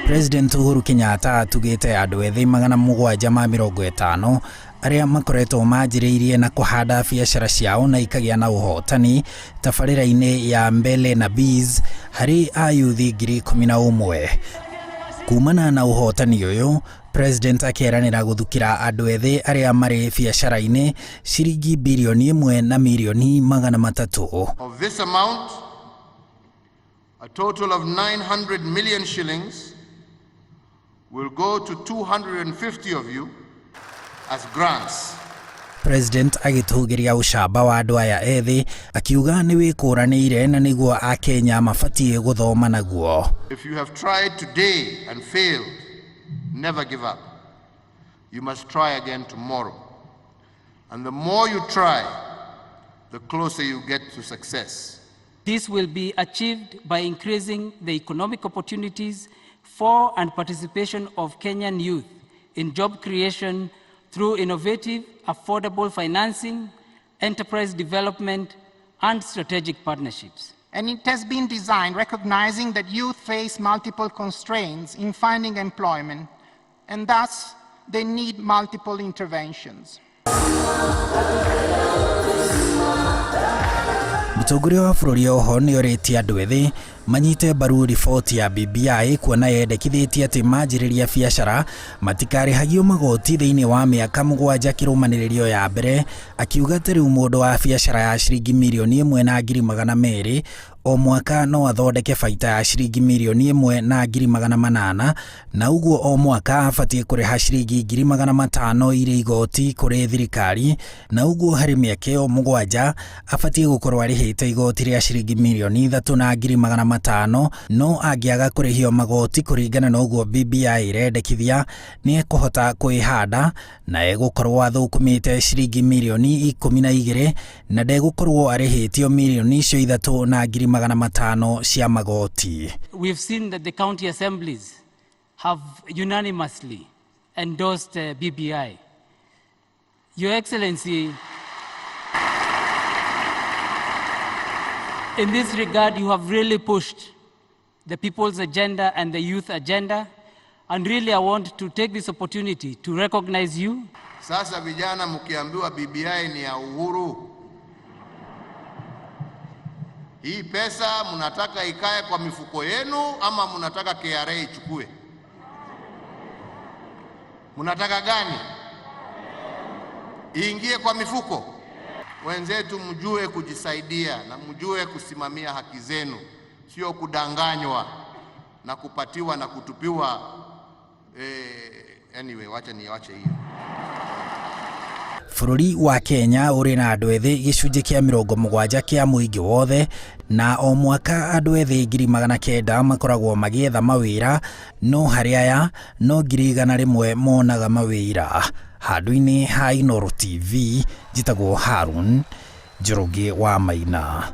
President Uhuru Kenyatta atugite andu ethi 750 aria makoretwo manjiriirie na kuhanda biacara ciao na ikagia na uhotani tabarĩra-inĩ ya mbele na biz hari ayuthi 11,000. Kumana na uhotani uyu, President akeranira guthukira andu ethi aria mari biacara-ini ciringi bilioni 1 na milioni 300. Of this amount, a total of 900 million shillings will go to 250 of you as grants. President agitugiria ucamba wa andu aya ethi akiuga ni wikuranire na niguo a Kenya mabatie guthoma naguo. If you have tried today and failed, never give up. You must try again tomorrow. And the more you try, the closer you get to success. This will be achieved by increasing the economic opportunities for and participation of Kenyan youth in job creation through innovative, affordable financing, enterprise development, and strategic partnerships. And it has been designed recognizing that youth face multiple constraints in finding employment, and thus they need multiple interventions. Mũtongoria wa bũrũri oho nĩ orĩtie andũ ethĩ manyite mbaru riboti ya BBI kuona yendekithĩtie atĩ manjĩrĩria biacara matikarĩhagio magoti thĩinĩ wa mĩaka 7 kĩrũmanĩrĩrio ya mbere, akiuga atĩ rĩu mũndũ wa biacara ya ciringi milioni 1,200,000 o mwaka no athondeke baita ya ciringi milioni 1,800,000 na uguo o mwaka abatie kũrĩha ciringi 500,000 irĩ igoti kũrĩ thirikari, na uguo harĩ mĩaka ĩyo 7 abatie gũkorwo arĩhĩte igoti rĩa ciringi milioni 3,500,000, no angĩaga kũrĩhio magoti kũringana na uguo BBI irendekithia nĩ ekũhota kwĩhanda na egũkorwo athũkũmĩte ciringi milioni 12 na ndegũkorwo arĩhĩtio milioni icio 3,500,000 cia magoti. We've seen that the county assemblies have unanimously endorsed BBI. Your Excellency, in this regard, you have really pushed the people's agenda and the youth agenda, and really I want to take this opportunity to recognize you. Sasa vijana mkiambiwa BBI ni ya Uhuru, hii pesa mnataka ikae kwa mifuko yenu ama mnataka KRA ichukue? Mnataka gani? Iingie kwa mifuko? Wenzetu mjue kujisaidia na mjue kusimamia haki zenu, sio kudanganywa na kupatiwa na kutupiwa. Anyway, wacha hiyo. Bũrũri wa Kenya ũrĩ na andũ ethĩ gĩcunjĩ kĩa 70 kĩa mũingĩ wothe, na o mwaka andũ ethĩ 900,000 makoragwo magĩetha mawĩra, no harĩ aya no 100,000 monaga mawĩra. Handũ-inĩ ha Inooro TV, njĩtagwo Harun Njoroge wa Maina.